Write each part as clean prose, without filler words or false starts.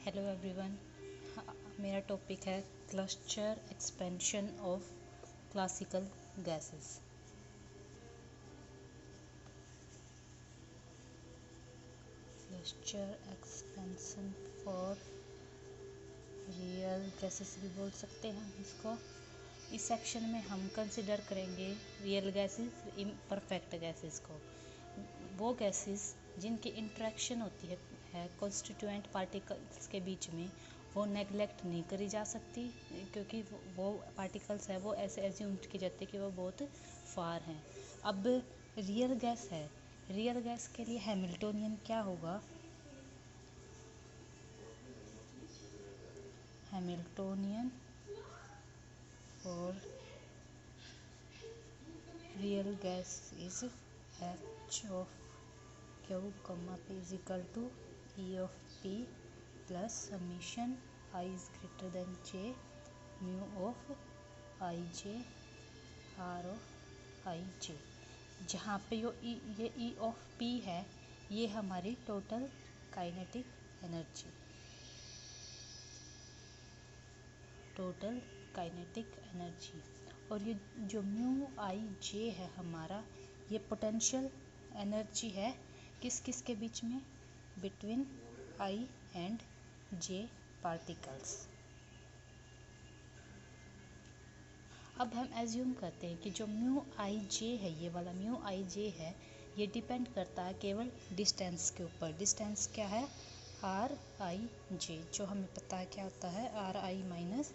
Hello everyone. मेरा topic है cluster expansion of classical gases. Cluster expansion for real gases भी बोल सकते हैं इसको। इस सेक्शन में हम कंसिडर करेंगे रियल गैसेस, इम्परफेक्ट गैसेस को। वो गैसेस जिनकी इंटरेक्शन होती है कॉन्स्टिट्यूएंट पार्टिकल्स के बीच में, वो नेगलेक्ट नहीं करी जा सकती, क्योंकि वो पार्टिकल्स है वो ऐसे एज्यूम किए जाते हैं कि वो बहुत फार हैं। अब रियल गैस है, रियल गैस के लिए हैमिल्टोनियन क्या होगा? Hamiltonian for real gas is H of Q, P is equal to E of P plus summation I is greater than J mu of Ij R of Ij, जहाँ पे ये E of P है, ये हमारी total kinetic energy, और ये जो mu आई j है हमारा, ये पोटेंशियल एनर्जी है किस किस के बीच में? Between I and J particles. अब हम एज्यूम करते हैं कि जो म्यू आई जे है, ये वाला म्यू आई जे है, ये डिपेंड करता है केवल डिस्टेंस के ऊपर। डिस्टेंस क्या है? आर आई जे, जो हमें पता है क्या होता है, r i minus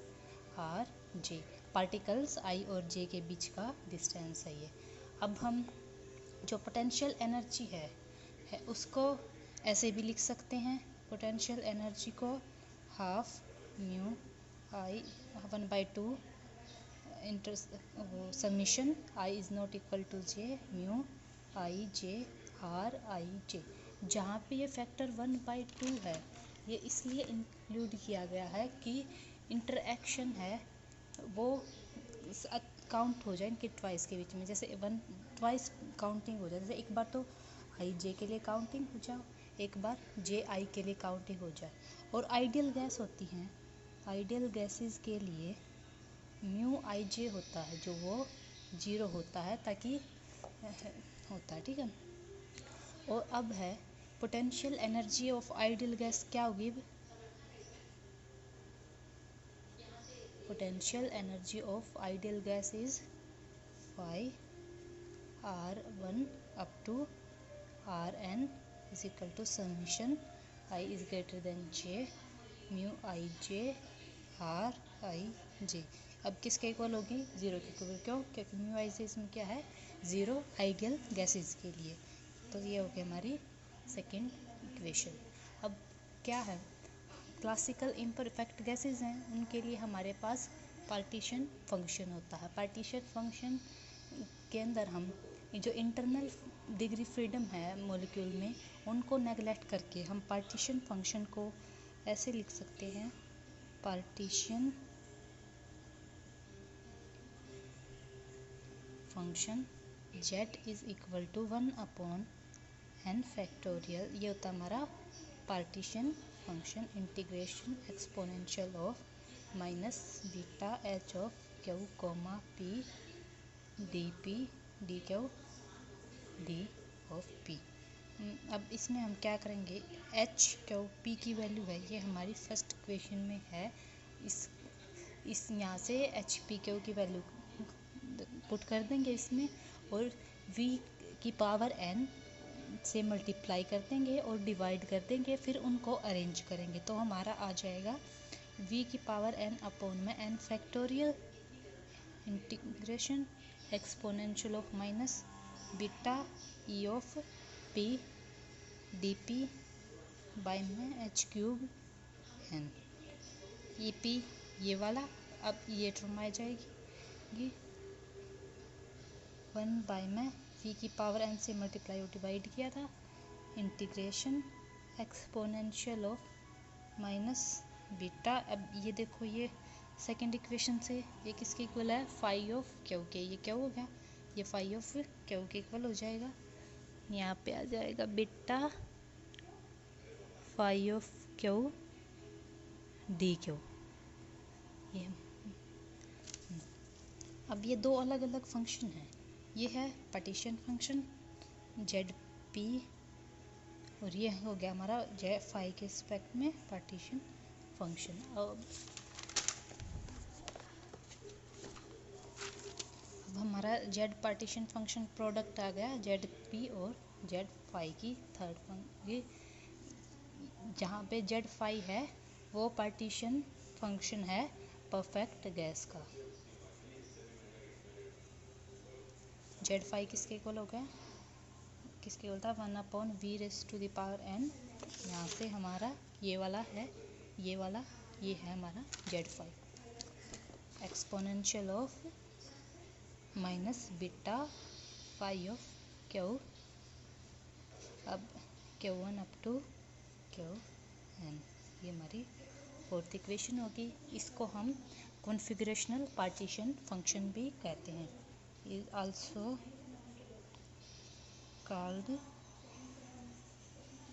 r j, particles i और जे के बीच का डिस्टेंस है ये। अब हम जो पोटेंशियल एनर्जी है उसको ऐसे भी लिख सकते हैं, पोटेंशियल एनर्जी को half mu i 1/2 inter summation i is not equal to j mu I J r I j, जहाँ पे ये फैक्टर 1/2 है, ये इसलिए इंक्लूड किया गया है कि इंटरएक्शन है वो काउंट हो जाए इनके ट्वाइस के बीच में। जैसे ट्वाइस काउंटिंग हो जाए, जैसे एक बार तो आई जे के लिए काउंटिंग हो जाए, एक बार जे आई के लिए काउंटिंग हो जाए। और आइडियल गैस होती हैं, आइडियल गैसेस के लिए म्यू आई जे होता है जो वो 0 होता है, ताकि होता है, ठीक है। और अब है potential energy of ideal gas क्या होगी? Potential energy of ideal gas is phi R1 up to Rn is equal to summation I is greater than J mu Ij R Ij। अब किसके इक्वल होगी? 0 के इक्वल। क्यों? क्योंकि mu आई जे इसमें क्या है? 0 आइडियल गैसेस के लिए। तो ये हो गई हमारी सेकेंड इक्वेशन। अब क्या है? क्लासिकल इम्परफेक्ट गैसेस हैं, उनके लिए हमारे पास पार्टीशन फंक्शन होता है। पार्टीशन फंक्शन के अंदर हम जो इंटरनल डिग्री फ्रीडम है मॉलिक्यूल में, उनको नेगलेक्ट करके हम पार्टीशन फंक्शन को ऐसे लिख सकते हैं, partition function z is equal to 1/n factorial. ये होता है हमारा partition function, integration exponential of minus beta H of Q comma P D P D Q D of P. अब इसमें हम क्या करेंगे, एच क्यू पी की वैल्यू है, ये हमारी फर्स्ट इक्वेशन में है। इस यहाँ से एच पी क्यू की वैल्यू पुट कर देंगे इसमें, और v की पावर n से मल्टीप्लाई कर देंगे और डिवाइड कर देंगे, फिर उनको अरेंज करेंगे, तो हमारा आ जाएगा v की पावर n अपॉन में n factorial integration exponential of minus beta e of p D P by में h cube n E P, ये वाला। अब ये टर्म आ जाएगी 1 बाई में v की पावर n से मल्टीप्लाई और डिवाइड किया था, integration exponential of minus beta. अब ये देखो, ये सेकंड इक्वेशन से ये किसके इक्वल है? फाई ऑफ क्यू के। ये क्या हो गया? ये फाई ऑफ क्यू के इक्वल हो जाएगा। यहाँ पे आ जाएगा beta phi of Q D Q. ये अब ये दो अलग अलग फंक्शन हैं। ये है पार्टीशन फंक्शन जेड पी, और ये हो गया हमारा जे फाई के रिस्पेक्ट में पार्टीशन फंक्शन। अब हमारा जेड पार्टीशन फंक्शन प्रोडक्ट आ गया जेड पी और जेड फाई की थर्ड फंक्शन। जहाँ पे जेड फाई है वो पार्टीशन फंक्शन है परफेक्ट गैस का। जेड फाई किसके इक्वल हो गया, किसके इक्वल था 1/v⁻n। यहाँ से हमारा ये वाला है, ये वाला ये है हमारा Z phi exponential of minus beta phi of Q. अब Q1 अप टू Qn, ये हमारी फोर्थ इक्वेशन होगी। इसको हम कॉन्फ़िगरेशनल पार्टीशन फंक्शन भी कहते हैं। Is also called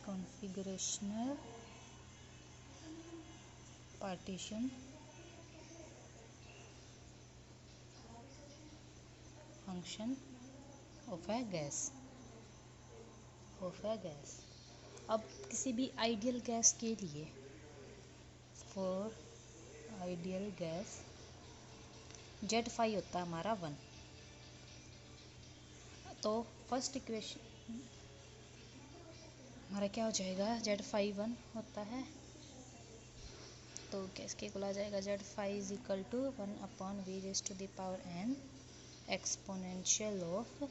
configurational partition function of a gas. अब किसी भी आइडियल गैस के लिए, for ideal gas Z phi होता है हमारा 1। तो फर्स्ट इक्वेशन हमारा क्या हो जाएगा, जेड फाई 1 होता है तो गैस के इक्वल आ जाएगा Z phi is equal to 1/v⁻n exponential of.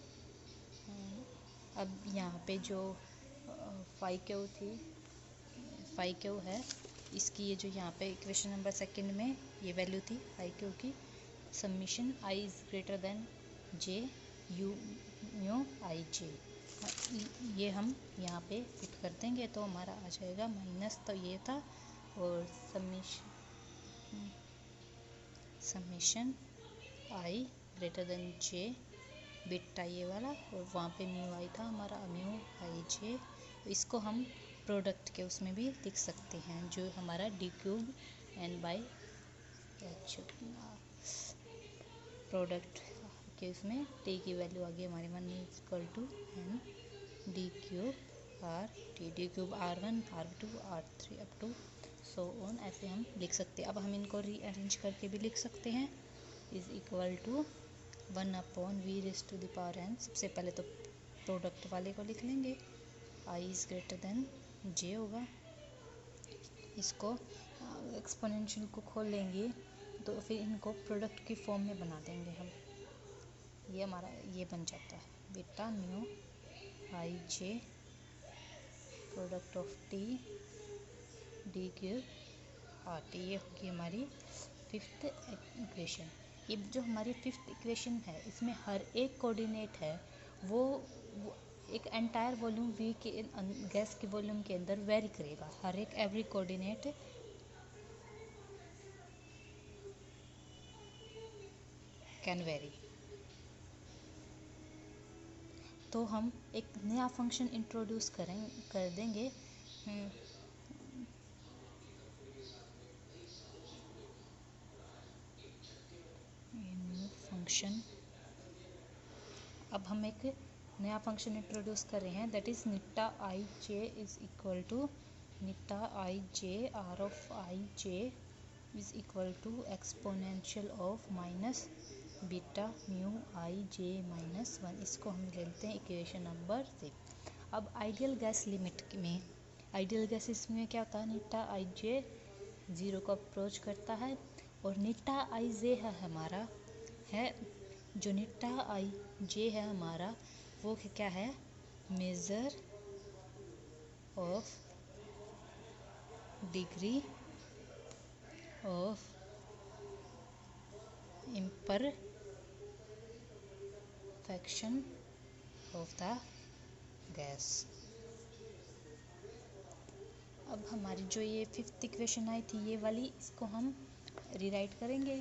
अब यहाँ पे जो फाई क्यू थी, फाई क्यू है, इसकी ये जो यहाँ पे इक्वेशन नंबर सेकंड में ये वैल्यू थी फाई क्यू की, summation i is greater than j u mu I j. ये हम यहाँ पे फिट कर देंगे तो हमारा आ जाएगा माइनस, तो ये था, और समीशन आई ग्रेटर देन जे बीटा ये वाला, और वहाँ पे म्यू आई था हमारा म्यू आई जे। इसको हम प्रोडक्ट के उसमें भी लिख सकते हैं जो हमारा D cube N by H, product के उसमें टी की वैल्यू आ गई हमारी 1 is equal to N D cube R T, D cube R1 R2 R3 up to so on, ऐसे हम लिख सकते हैं। अब हम इनको रीअरेंज करके भी लिख सकते हैं। Is equal to 1/v⁻n। सबसे पहले तो प्रोडक्ट वाले को लिख लेंगे, i is greater then j होगा। इसको एक्सपोनेंशियल को खोल लेंगे तो फिर इनको प्रोडक्ट की फॉर्म में बना देंगे हम। ये हमारा ये बन जाता है beta mu I J product of T D cube R T. ये होगी हमारी फिफ्थ इक्वेशन। ये जो हमारी फिफ्थ इक्वेशन है इसमें हर एक कोऑर्डिनेट है वो एक एंटायर वॉल्यूम वी के गैस के वॉल्यूम के अंदर वेरी करेगा। हर एक एवरी कोऑर्डिनेट कैन वेरी। तो हम एक नया फंक्शन इंट्रोड्यूस कर देंगे फंक्शन। अब हम एक नया फंक्शन इंट्रोड्यूस कर रहे हैं, that is eta I J is equal to eta I J R of I J is equal to exponential of minus beta mu I J minus 1। इसको हम ले लेते हैं इक्वेशन नंबर 6। अब आइडियल गैस लिमिट में, ideal gases में क्या होता है, निट्टा आई जे 0 को अप्रोच करता है, और निट्टा आई जे है हमारा है जो निट्टा आई जे है हमारा वो क्या है, measure of degree of imperfection of the gas. अब हमारी जो ये फिफ्थ इक्वेशन आई थी ये वाली, इसको हम रीराइट करेंगे,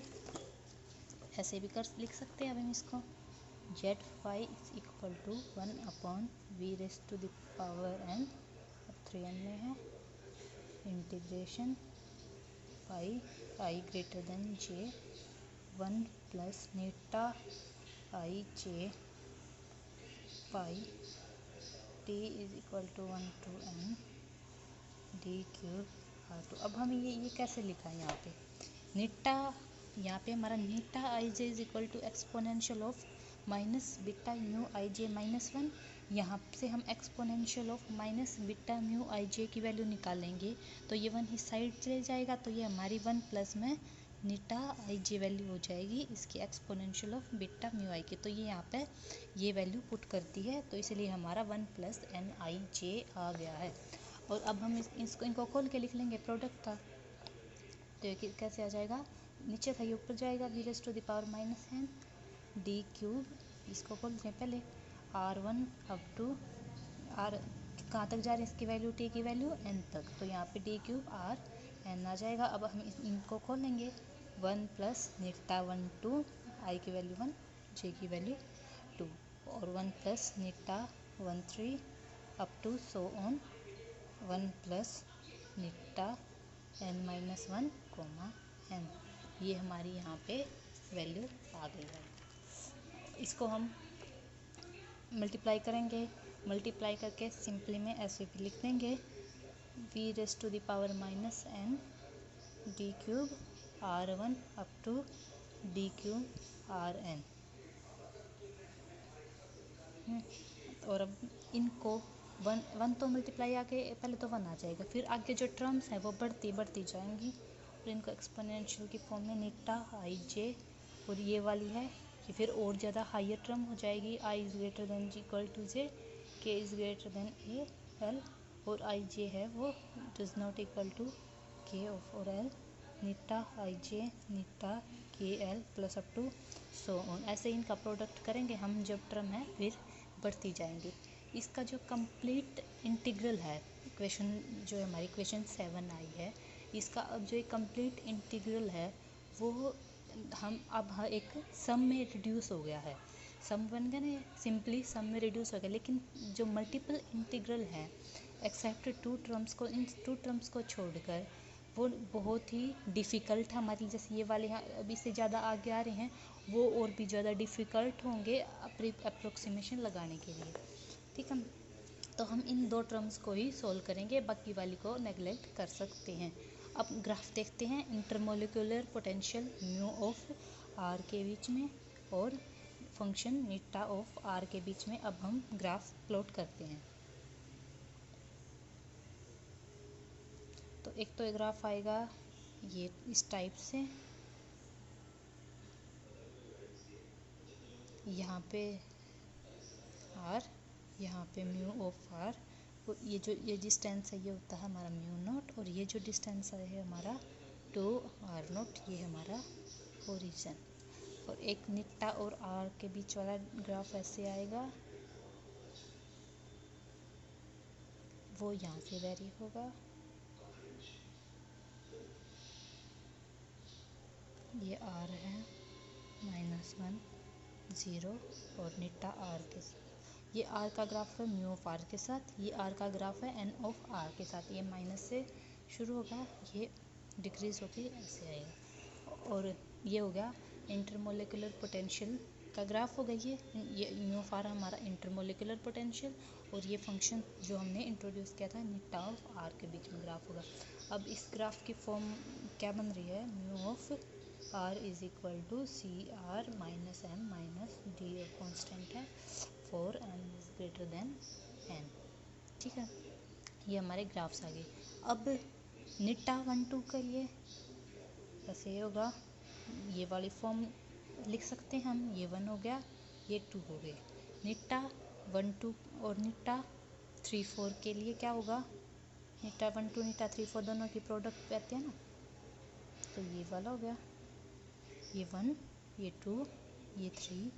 ऐसे भी कर लिख सकते हैं। अब हम इसको Z phi is equal to 1/v⁻n, अब 3n में है integration pi I greater than J 1 plus eta I J pi T is equal to 1 to n D cube R two. अब हम ये कैसे लिखा है यहाँ पे नीटा, यहाँ पे हमारा eta I J is equal to exponential of minus beta mu I J minus 1। यहाँ से हम exponential of minus beta mu I j की वैल्यू निकालेंगे तो ये 1 इस साइड चले जाएगा, तो ये हमारी 1 प्लस में नीटा आई जे वैल्यू हो जाएगी इसकी एक्सपोनेंशियल ऑफ बीटा म्यू आई की। तो ये यहाँ पे ये वैल्यू पुट करती है, तो इसलिए हमारा 1 प्लस एन आई जे आ गया है। और अब हम इनको खोल के लिख लेंगे प्रोडक्ट का, तो ये कैसे आ जाएगा, नीचे था ये ऊपर जाएगा V raise to the power minus N D cube. इसको खोलते हैं पहले r1 अप टू r कहाँ तक जा रहे हैं इसकी वैल्यू t की वैल्यू n तक, तो यहाँ पे डी क्यूब आर एन आ जाएगा। अब हम इनको खोलेंगे 1 प्लस नीटा 1 टू आई की वैल्यू 1 जे की वैल्यू 2 और 1 plus eta 1 3 up to so on 1 plus eta n minus 1 comma n। ये हमारी यहाँ पे वैल्यू आ गई है। इसको हम मल्टीप्लाई करेंगे, मल्टीप्लाई करके सिंपली में ऐसे भी लिख देंगे V raise to the power minus N D cube r1 up to D cube are N. और अब इनको 1 तो मल्टीप्लाई आगे पहले तो 1 आ जाएगा, फिर आगे जो टर्म्स हैं वो बढ़ती जाएंगी और इनको एक्सपोनेंशियल की फॉर्म में नीटा आई जे, और ये वाली है कि फिर और ज़्यादा हायर टर्म हो जाएगी i is greater than j equal to j k is greater than a l, और आई जे है वो does not equal to k of और l eta I j eta k l plus up to so on. ऐसे इनका product करेंगे हम, जब term है फिर बढ़ती जाएंगी। इसका जो कंप्लीट इंटीग्रल है इक्वेशन जो हमारी इक्वेशन 7 आई है, इसका अब जो एक कंप्लीट इंटीग्रल है वो हम अब एक सम में रिड्यूस हो गया है। सम बन गया ना, सिंपली सम में रिड्यूस हो गया, लेकिन जो मल्टीपल इंटीग्रल है एक्सेप्ट टू टर्म्स को, इन 2 टर्म्स को छोड़कर वो बहुत ही डिफ़िकल्ट हमारी, जैसे ये वाले यहाँ अभी से ज़्यादा आगे आ रहे हैं वो और भी ज़्यादा डिफ़िकल्ट होंगे अप्रोक्सीमेशन लगाने के लिए, ठीक है। तो हम इन 2 टर्म्स को ही सोल्व करेंगे, बाकी वाली को नेगलेक्ट कर सकते हैं। अब ग्राफ देखते हैं intermolecular potential mu of R के बीच में और फंक्शन नीटा ऑफ आर के बीच में। अब हम ग्राफ प्लॉट करते हैं। तो एक तो ग्राफ आएगा ये इस टाइप से, यहाँ पे आर, यहाँ पे म्यू ऑफ आर, और ये जो ये डिस्टेंस है ये होता है हमारा म्यू नॉट, और ये जो डिस्टेंस है हमारा 2 आर नॉट, ये हमारा ओरिजिन। और एक नीटा और आर के बीच वाला ग्राफ ऐसे आएगा, वो यहाँ से वेरी होगा, ये आर है -1 0 और नीटा आर के साथ, ये आर का ग्राफ है म्यू ऑफ आर के साथ, ये आर का ग्राफ है एन ऑफ आर के साथ। ये माइनस से शुरू होगा, ये डिक्रीज होके ऐसे आएगा, और ये हो गया इंटरमोलिकुलर पोटेंशियल का ग्राफ हो गया। ये म्यू ऑफ आर हमारा इंटरमोलिकुलर पोटेंशियल, और ये फंक्शन जो हमने इंट्रोड्यूस किया था नीटा ऑफ आर के बीच में ग्राफ होगा। अब इस ग्राफ की फॉर्म क्या बन रही है, mu of r is equal to c r minus m minus d, constant है for n is greater than n, ठीक है। ये हमारे ग्राफ्स आ गए। अब नीटा 1 2 के लिए ऐसे होगा, ये वाली फॉर्म लिख सकते हैं हम, ये 1 हो गया, ये 2 हो गए। नीटा 1 2 और नीटा 3 4 के लिए क्या होगा, नीटा 1 2 नीटा 3 4 दोनों की प्रोडक्ट पे आते हैं ना, तो ये वाला हो गया, ये 1 ये 2 ये 3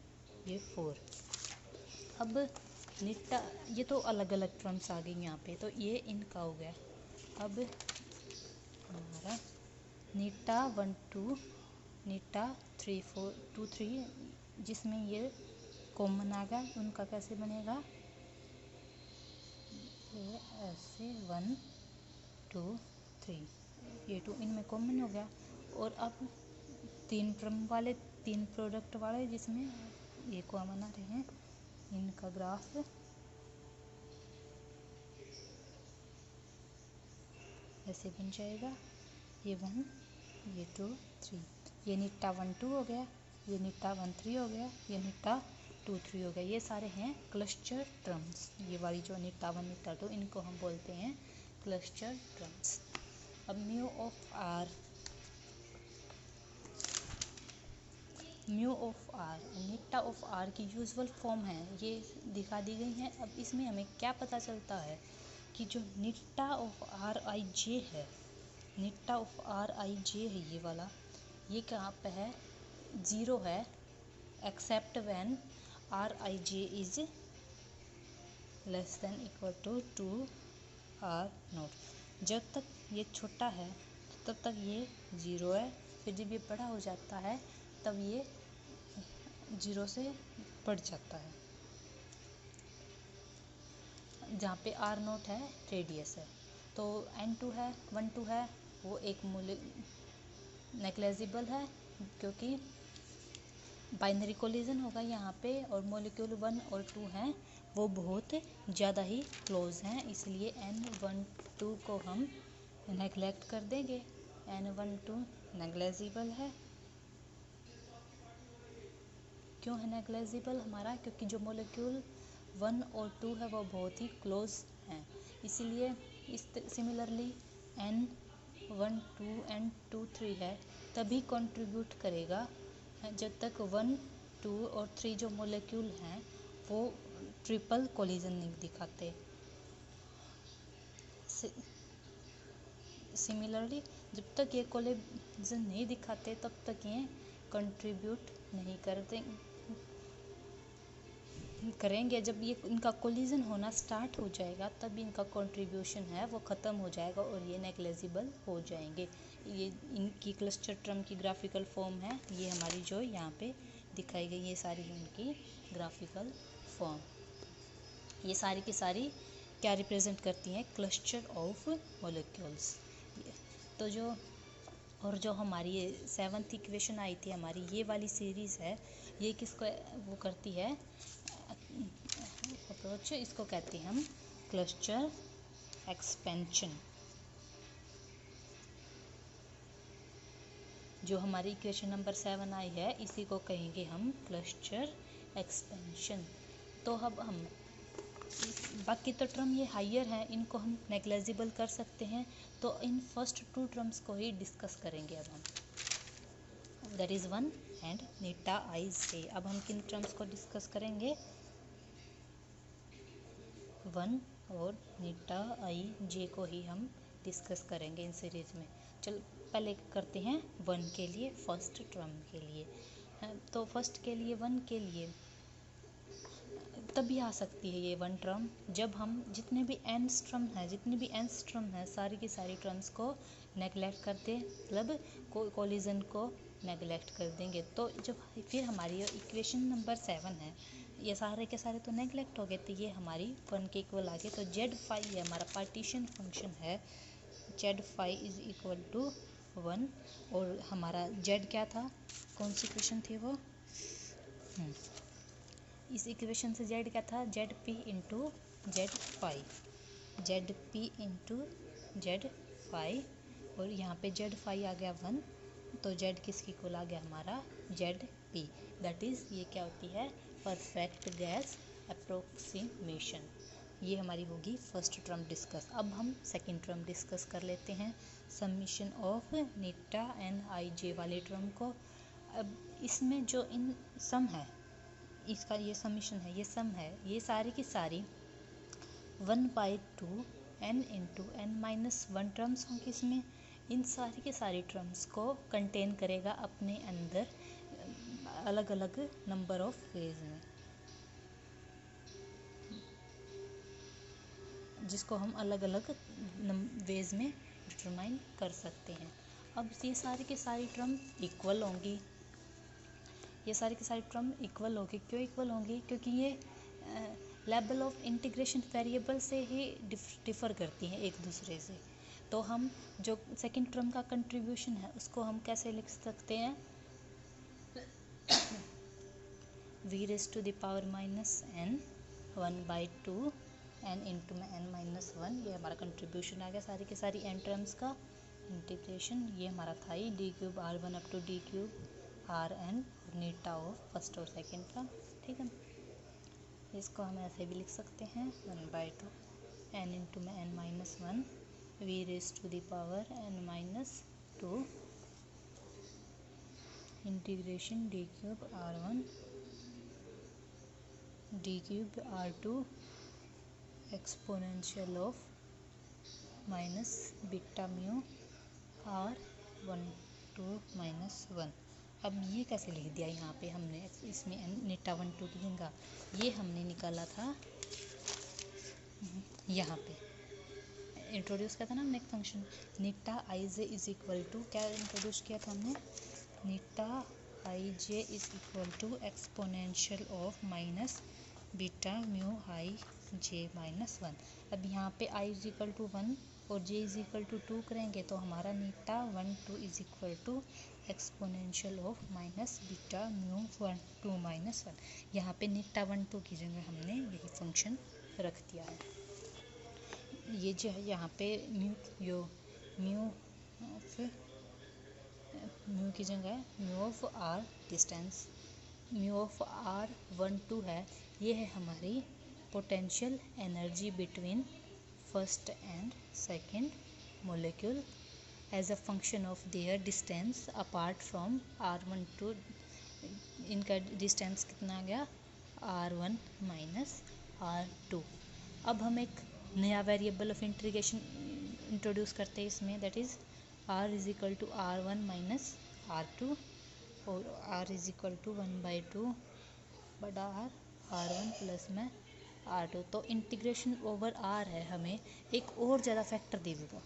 ये 4। अब नीटा ये तो अलग अलग टर्म्स आ गई यहाँ पे, तो ये इनका हो गया। अब हमारा नीटा 1 2 नीटा 3 4 2 3 जिसमें ये कॉमन आ गया, उनका कैसे बनेगा, ये ऐसे 1 2 3, ये 2 इनमें कॉमन हो गया। और अब 3 टर्म वाले 3 प्रोडक्ट वाले जिसमें ये कॉमन आ रहे हैं, इनका ग्राफ ऐसे बन जाएगा, ये 1 ये 2 3, ये नीटा 1 2 हो गया, ये नीटा 1 3 हो गया, ये नीटा 2 3 हो गया। ये सारे हैं क्लस्टर टर्म्स। ये वाली जो नीटा 1 नीटा 2 इनको हम बोलते हैं क्लस्टर टर्म्स। अब mu of R eta of R की यूजुअल फॉर्म है, ये दिखा दी गई है। अब इसमें हमें क्या पता चलता है कि जो नीटा ऑफ आर आई जे है, नीटा ऑफ आर आई जे है ये वाला, ये कहाँ पे है, 0 है except when R I J is less than equal to 2 R nought. जब तक ये छोटा है तब तक ये 0 है, फिर जब ये बड़ा हो जाता है तब ये 0 से बढ़ जाता है। जहाँ पे आर नोट है रेडियस है, तो n2 है 1 2 है, वो एक नेग्लेजिबल है क्योंकि बाइनरी कोलिजन होगा यहाँ पे, और मॉलिक्यूल 1 और 2 हैं वो बहुत ज़्यादा ही क्लोज हैं, इसलिए n1 2 को हम नेग्लेक्ट कर देंगे। n1 2 नेग्लेजिबल है। क्यों है नेग्लेजिबल हमारा, क्योंकि जो मॉलिक्यूल 1 और 2 है वो बहुत ही क्लोज हैं, इसीलिए इस सिमिलरली n1 2 n2 3 है तभी कंट्रीब्यूट करेगा जब तक 1 2 और 3 जो मॉलिक्यूल हैं वो ट्रिपल कोलिजन नहीं दिखाते। सिमिलरली जब तक ये कोलिजन नहीं दिखाते तब तक ये कंट्रीब्यूट नहीं करेंगे। जब ये इनका कोलिजन होना स्टार्ट हो जाएगा तब इनका कंट्रीब्यूशन है वो ख़त्म हो जाएगा और ये नेग्लेजिबल हो जाएंगे। ये इनकी क्लस्टर टर्म की ग्राफिकल फॉर्म है, ये हमारी जो यहाँ पे दिखाई गई ये सारी इनकी ग्राफिकल फॉर्म। ये सारी की सारी क्या रिप्रेजेंट करती हैं, क्लस्टर ऑफ मॉलिक्यूल्स। तो जो हमारी ये 7th इक्वेशन आई थी हमारी, ये वाली सीरीज़ है, ये किसको वो करती है अप्रोच, इसको कहते हैं हम क्लस्टर एक्सपेंशन। जो हमारी इक्वेशन नंबर 7 आई है इसी को कहेंगे हम क्लस्टर एक्सपेंशन। तो अब हम बाकी तो टर्म ये हायर हैं, इनको हम नेग्लेजिबल कर सकते हैं, तो इन फर्स्ट 2 टर्म्स को ही डिस्कस करेंगे अब हम, दैट इज़ 1 एंड नीटा आई जे। अब हम किन टर्म्स को डिस्कस करेंगे, 1 और नीटा आई जे को ही हम डिस्कस करेंगे इन सीरीज़ में। चल पहले करते हैं 1 के लिए, फर्स्ट टर्म के लिए। तो फर्स्ट के लिए 1 के लिए तभी आ सकती है ये 1 टर्म जब हम जितनी भी nth टर्म है सारी की सारी टर्म्स को नेगलेक्ट कर दें, मतलब कोलिजन को नेगलेक्ट कर देंगे। तो जब फिर हमारी इक्वेशन नंबर 7 है, ये सारे के सारे तो नेगलेक्ट हो गए, तो ये हमारी 1 के इक्वल आ गए। तो z5 ये हमारा पार्टीशन फंक्शन है, z5 इज इक्वल टू 1। और हमारा z क्या था, कौन सी इक्वेशन थी वो, इस इक्वेशन से z क्या था, zp इंटू z5, और यहाँ पे z5 आ गया 1, तो z किसकी इक्वल आ गया हमारा zp। दैट इज़ ये क्या होती है, परफेक्ट गैस अप्रोक्सीमेशन। ये हमारी होगी फर्स्ट टर्म डिस्कस। अब हम सेकंड टर्म डिस्कस कर लेते हैं, summation of eta and i j वाले टर्म को। अब इसमें जो इन सम है, इसका ये समीशन है, ये सम है, ये सारी की सारी 1/2 n इंटू n-1 टर्म्स होंगी इसमें। इन सारी की सारी टर्म्स को कंटेन करेगा अपने अंदर अलग अलग नंबर ऑफ वेज में, जिसको हम अलग अलग वेज में डिटरमाइन कर सकते हैं। अब ये सारी की सारी टर्म इक्वल होंगी, ये सारी की सारी टर्म इक्वल होगी। क्यों इक्वल होंगी, क्योंकि ये लेवल ऑफ इंटीग्रेशन वेरिएबल से ही डिफ़र करती हैं एक दूसरे से। तो हम जो सेकंड टर्म का कंट्रीब्यूशन है उसको हम कैसे लिख सकते हैं, v raised to the power minus n 1/2 n into में n माइनस 1, ये हमारा कंट्रीब्यूशन आ गया सारी के सारी n टर्म्स का इंटीग्रेशन। ये हमारा था ही d cube r1 up to D cube are n eta of first और सेकेंड टर्म, ठीक है। इसको हम ऐसे भी लिख सकते हैं 1/2 n इंटू में n minus 1 v raised to the power n minus 2 integration D cube r1 D cube r2 exponential of minus beta mu r1 2 minus 1। अब ये कैसे लिख दिया यहाँ पे हमने, इसमें नीटा 1 2 की जगह ये हमने निकाला था यहाँ पे इंट्रोड्यूस किया था ना हमने एक function eta I J is equal to, क्या इंट्रोड्यूस किया था हमने, eta I J is equal to exponential of minus beta mu I J minus 1। अब यहाँ पे आई इज इक्वल टू 1 और जे इज इक्वल टू 2 करेंगे तो हमारा eta 1 2 is equal to exponential of minus beta mu 1 2 minus 1। यहाँ पे नीटा 1 2 की जगह हमने यही फंक्शन रख दिया है। ये जो है यहाँ पे म्यू की जगह है mu of R distance, mu of R 1 2 है, ये है हमारी potential energy between first and second molecule as a function of their distance apart from r1 to, इनका डिस्टेंस कितना आ गया r1 माइनस r2। अब हम एक नया वेरिएबल ऑफ इंटीग्रेशन इंट्रोड्यूस करते हैं इसमें, that is r is equal to r1 minus r2 और r इज इक्वल टू 1/2 बटा r1 प्लस में r2। तो इंटीग्रेशन ओवर r है, हमें एक और ज़्यादा फैक्टर दे देगा,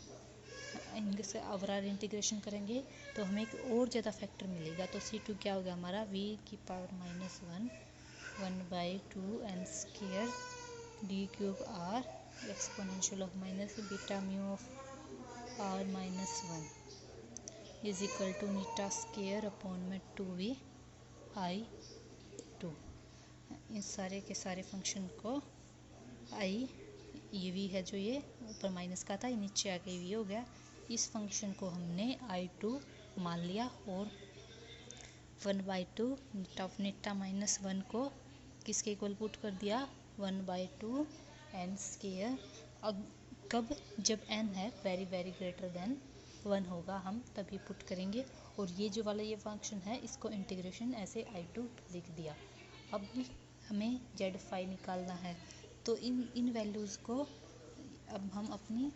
इनसे ओवर r इंटीग्रेशन करेंगे तो हमें एक और ज़्यादा फैक्टर मिलेगा। तो c2 क्या होगा हमारा v की power minus 1/2 n square D cube r exponential of minus beta mu of r minus 1 is equal to eta square upon में 2v/2। इस सारे के सारे फंक्शन को आई ये v है जो ये ऊपर माइनस का था, ये नीचे आके v हो गया। इस फंक्शन को हमने i2 मान लिया और 1/2 नीटा माइनस 1 को किसके इक्वल पुट कर दिया 1/2 n स्क्वायर। अब कब, जब n है वेरी वेरी ग्रेटर देन 1 होगा हम तभी पुट करेंगे। और ये जो वाला ये फंक्शन है इसको इंटीग्रेशन ऐसे i2 लिख दिया। अब हमें जेड फाई निकालना है तो इन वैल्यूज़ को अब हम अपनी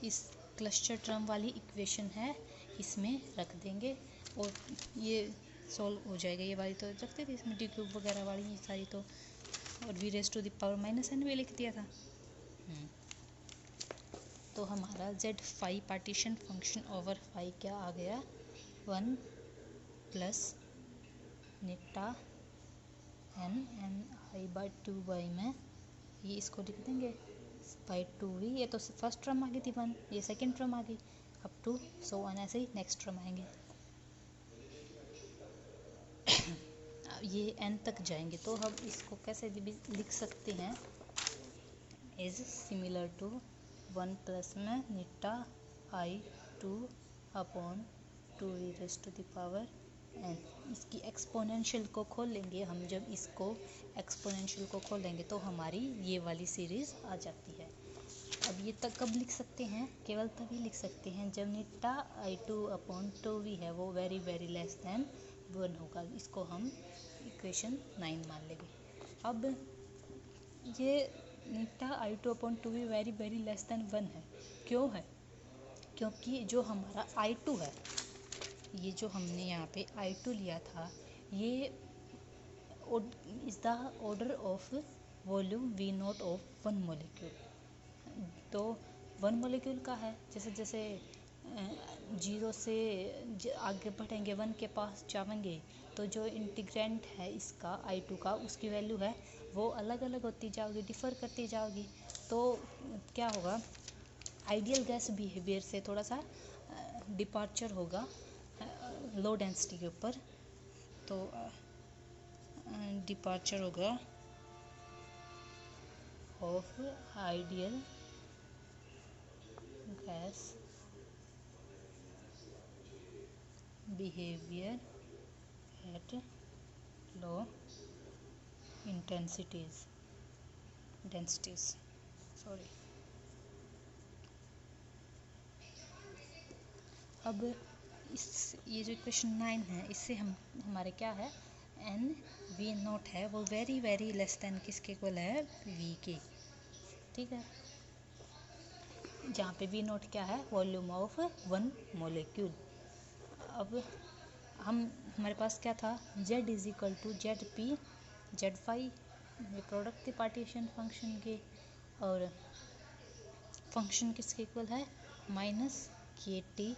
इस क्लस्टर टर्म वाली इक्वेशन है इसमें रख देंगे और ये सॉल्व हो जाएगा। ये वाली तो रखते थे इसमें डी क्यूब वगैरह वाली ये सारी तो, और V raise to the power minus N भी लिख दिया था। तो हमारा Z phi partition function over phi क्या आ गया 1 प्लस नीटा n/2 में ये इसको लिख देंगे बाई 2v। ये तो फर्स्ट टर्म आ गई थी 1, ये सेकेंड टर्म आ गई अप टू सो वन, ऐसे ही नेक्स्ट टर्म आएंगे ये n तक जाएंगे। तो हम इसको कैसे भी लिख सकते हैं इज सिमिलर टू 1 प्लस में eta i2 upon 2v raise to the power n। इसकी एक्सपोनेंशियल को खोल लेंगे हम, जब इसको एक्सपोनेंशियल को खोलेंगे तो हमारी ये वाली सीरीज़ आ जाती है। अब ये तक कब लिख सकते हैं, केवल तभी लिख सकते हैं जब नीटा i2 अपॉन 2v है वो वेरी वेरी लेस दैन 1 होगा। इसको हम इक्वेशन 9 मान लेंगे। अब ये नीटा i2 upon 2v very very less than 1 है, क्यों है, क्योंकि जो हमारा i2 है, ये जो हमने यहाँ पे i2 लिया था ये is the order of volume v0 of 1 molecule. तो 1 मोलिक्यूल का है, जैसे जैसे 0 से आगे बढ़ेंगे 1 के पास जाएंगे तो जो इंटीग्रेंट है इसका i2 का उसकी वैल्यू है वो अलग अलग होती जाओगी, डिफ़र करती जाओगी। तो क्या होगा आइडियल गैस बिहेवियर से थोड़ा सा डिपार्चर होगा लो डेंसिटी के ऊपर, तो डिपार्चर होगा of ideal gas behaviour at low densities sorry. अब ये जो इक्वेशन 9 है, इससे हमारे क्या है, एन वी नॉट है वो वेरी वेरी लेस देन किसके इक्वल है, वी के। ठीक है, जहाँ पे वी नॉट क्या है, वॉल्यूम ऑफ वन मोलिक्यूल। अब हमारे पास क्या था, z is equal to Z P Z phi, ये प्रोडक्ट के पार्टीशन फंक्शन के, और फंक्शन किसके इक्वल है, माइनस के टी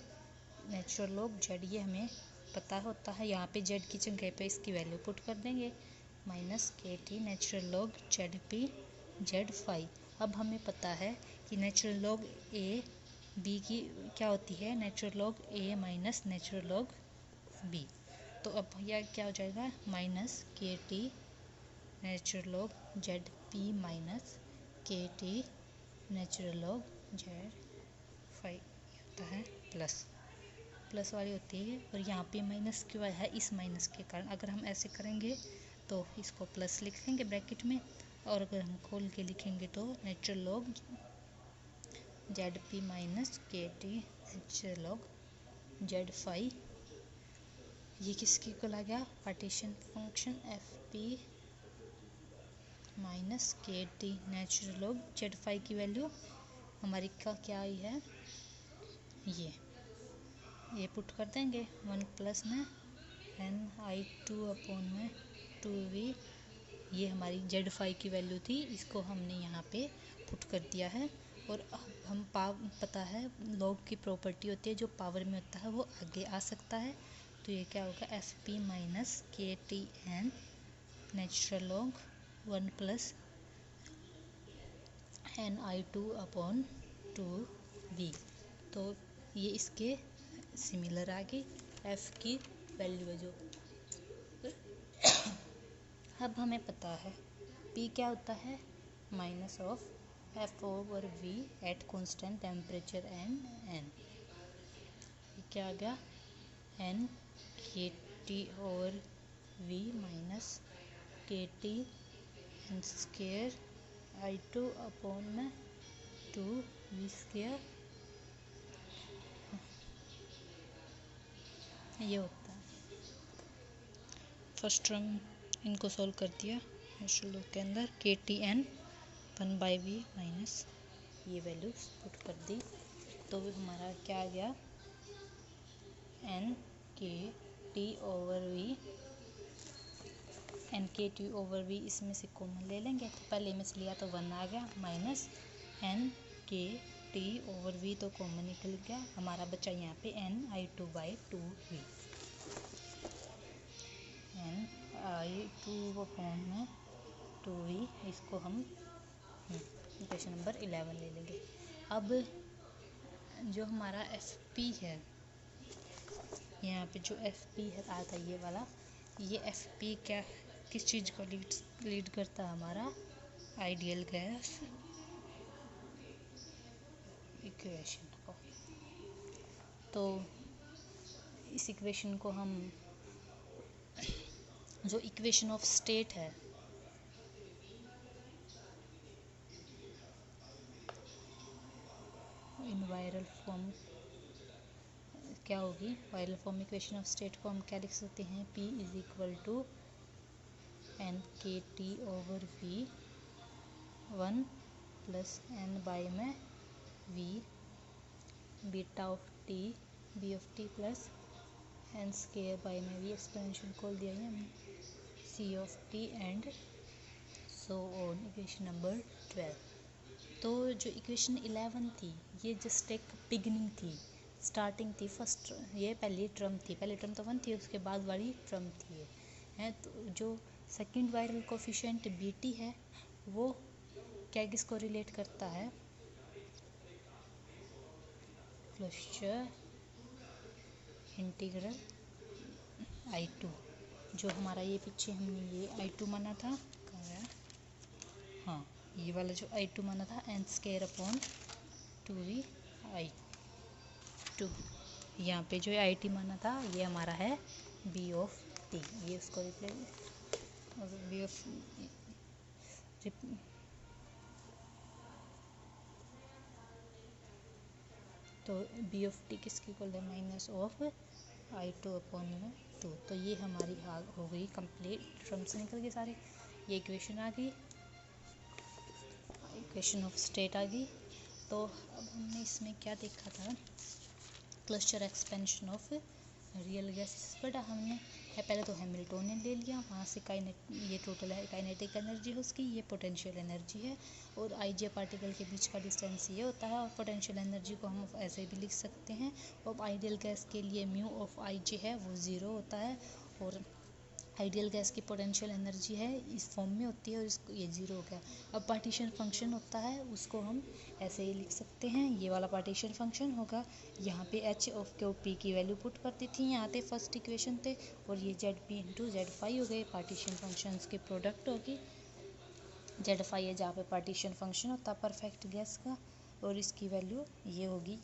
नेचुरल लॉग जेड, ये हमें पता होता है। यहाँ पे जेड की जगह पे इसकी वैल्यू पुट कर देंगे, माइनस के T natural log Z P Z phi. अब हमें पता है कि नेचुरल लॉग ए बी की क्या होती है, natural log a minus natural log b. तो अब यह क्या हो जाएगा, माइनस के T natural log Z P minus के T natural log Z phi होता है प्लस वाली होती है, और यहाँ पे माइनस क्यों आया है, इस माइनस के कारण। अगर हम ऐसे करेंगे तो इसको प्लस लिखेंगे ब्रैकेट में, और अगर हम खोल के लिखेंगे तो natural log Z P minus के T natural log Z phi, ये किसकी इक्वल आ गया, partition function F P minus के T natural log Z phi की वैल्यू हमारी का क्या आई है, ये पुट कर देंगे, वन प्लस में एन आई टू अपॉन में टू वी, ये हमारी जेड फाई की वैल्यू थी, इसको हमने यहाँ पे पुट कर दिया है। और हम पता है लॉग की प्रॉपर्टी होती है, जो पावर में होता है वो आगे आ सकता है, तो ये क्या होगा, एफ पी माइनस के T N natural log one plus N I two upon two V. तो ये इसके सिमिलर आ गई, एफ की वैल्यू है जो। अब हमें पता है पी क्या होता है, minus of F over V at constant temperature and N, ये क्या आ गया, एन के टी ओवर वी माइनस के T N square I two upon में टू वी स्क्वेयर, ये होता है। फर्स्ट टर्म इनको सॉल्व कर दिया नेचुरल लॉग के अंदर, K T N one by V minus ये वैल्यू पुट कर दी, तो हमारा क्या आ गया, एन के टी ओवर वी, एन के टी ओवर वी इसमें से कॉमन ले लेंगे, तो पहले में से लिया तो वन आ गया, माइनस एन के टी ओवर वी तो कॉमन निकल गया, हमारा बचा यहाँ पे N I two by two V, N I two upon में टू वी, इसको हम इक्वेशन नंबर 11 ले लेंगे। अब जो हमारा एफ पी है, यहाँ पे जो एफ पी है आता है ये वाला, ये एफ पी क्या किस चीज़ को लीड करता है, हमारा आइडियल गैस इक्वेशन को। तो इस इक्वेशन को हम जो इक्वेशन ऑफ स्टेट है, इन वायरल फॉर्म क्या होगी, virial form equation of state को हम क्या लिख सकते हैं, P is equal to N के T over V one plus N by में V beta of T B of T plus N square by में वी, एक्सपेंशन खोल दिया है हमने, C of T and so on, equation number 12। तो जो equation 11 थी ये जस्ट एक बिगिनिंग थी, स्टार्टिंग थी, फर्स्ट ये पहली टर्म थी, पहली टर्म तो 1 थी, उसके बाद वाली टर्म थी ये है। तो जो सेकंड वायरल कोफिशिएंट बीटी है वो क्या किसको रिलेट करता है, क्लस्टर इंटीग्रल I2, जो हमारा ये पीछे हमने ये I2 माना था, कहाँ गया, हाँ ये वाला जो I2 माना था n स्क्वायर अपॉन 2v/I2, यहाँ पे जो IT माना था ये हमारा है b ऑफ t, ये उसको रिप्लेस और b ऑफ तो b ऑफ t किसकी इक्वल है माइनस ऑफ I2 अपॉन 2, तो ये हमारी हो गई कंप्लीट, टर्म से निकल गए सारे, ये इक्वेशन आ गई, इक्वेशन ऑफ स्टेट आ गई। तो अब हमने इसमें क्या देखा था, cluster expansion of real gases, but हमने पहले तो हैमिल्टोनियन ले लिया, वहाँ से ये टोटल है काइनेटिक एनर्जी है उसकी, ये पोटेंशियल एनर्जी है, और आई पार्टिकल के बीच का डिस्टेंस ये होता है, और पोटेंशियल एनर्जी को हम ऐसे भी लिख सकते हैं। और आइडियल गैस के लिए म्यू ऑफ आई है वो 0 होता है, और आइडियल गैस की पोटेंशियल एनर्जी है इस फॉर्म में होती है, और इसको ये 0 हो गया। अब पार्टीशन फंक्शन होता है उसको हम ऐसे ही लिख सकते हैं, ये वाला पार्टीशन फंक्शन होगा, यहाँ पे h ऑफ क्यू पी की वैल्यू पुट करती थी, यहाँ पे फर्स्ट इक्वेशन थे, और ये Z P into Z phi हो गए, पार्टीशन फंक्शंस की प्रोडक्ट होगी, जेड फाई है जहाँ पे पार्टीशन फंक्शन होता है परफेक्ट गैस का, और इसकी वैल्यू ये होगी,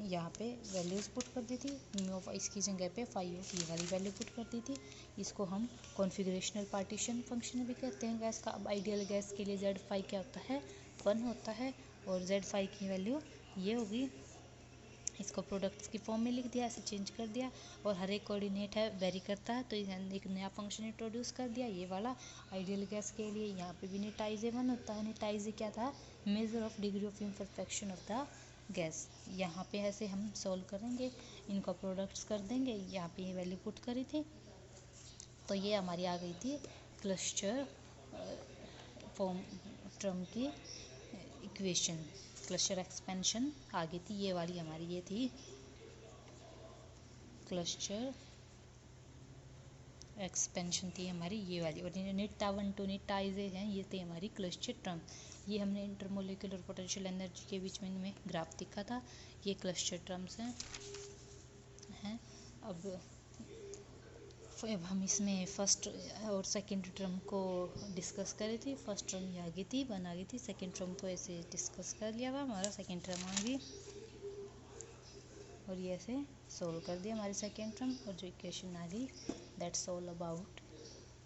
यहाँ पे वैल्यूज़ पुट कर दी थी, म्यू ऑफ इसकी जगह पे फाइव ऑफ ये वाली वैल्यू पुट कर दी थी, इसको हम कॉन्फ़िगरेशनल पार्टीशन फंक्शन भी कहते हैं गैस का। अब आइडियल गैस के लिए जेड फाइव क्या होता है 1 होता है, और जेड फाइव की वैल्यू ये होगी, इसको प्रोडक्ट्स की फॉर्म में लिख दिया, ऐसे चेंज कर दिया, और हर एक कोऑर्डिनेट है वेरी करता है, तो एक नया फंक्शन इंट्रोड्यूस कर दिया, ये वाला आइडियल गैस के लिए यहाँ पे भी नेटाइजे 1 होता है, नेटाइजे क्या था, measure of degree of imperfection of the gas, यहाँ पे ऐसे हम सॉल्व करेंगे, इनको प्रोडक्ट्स कर देंगे, यहाँ पे ये वैल्यू पुट करी थी, तो ये हमारी आ गई थी क्लस्टर फॉर्म टर्म की इक्वेशन, क्लस्टर एक्सपेंशन आ गई थी, ये वाली हमारी ये थी क्लस्टर एक्सपेंशन थी हमारी ये वाली, और नेटा 1 टू नेटाइजे हैं ये थी हमारी क्लस्टर टर्म, ये हमने इंटरमोलिकुलर पोटेंशियल एनर्जी के बीच में इनमें ग्राफ दिखा था, ये क्लस्टर टर्म्स हैं। अब हम इसमें फर्स्ट और सेकंड टर्म को डिस्कस करी थी, फर्स्ट टर्म ये आ गई थी 1 आ गई थी, सेकंड टर्म को ऐसे डिस्कस कर लिया था, हमारा सेकंड टर्म आ गई, और ये ऐसे सोल्व कर दिया हमारी सेकेंड टर्म, और जो इक्वेशन आ गई that's all about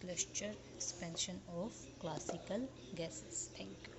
cluster expansion of classical gases. Thank you.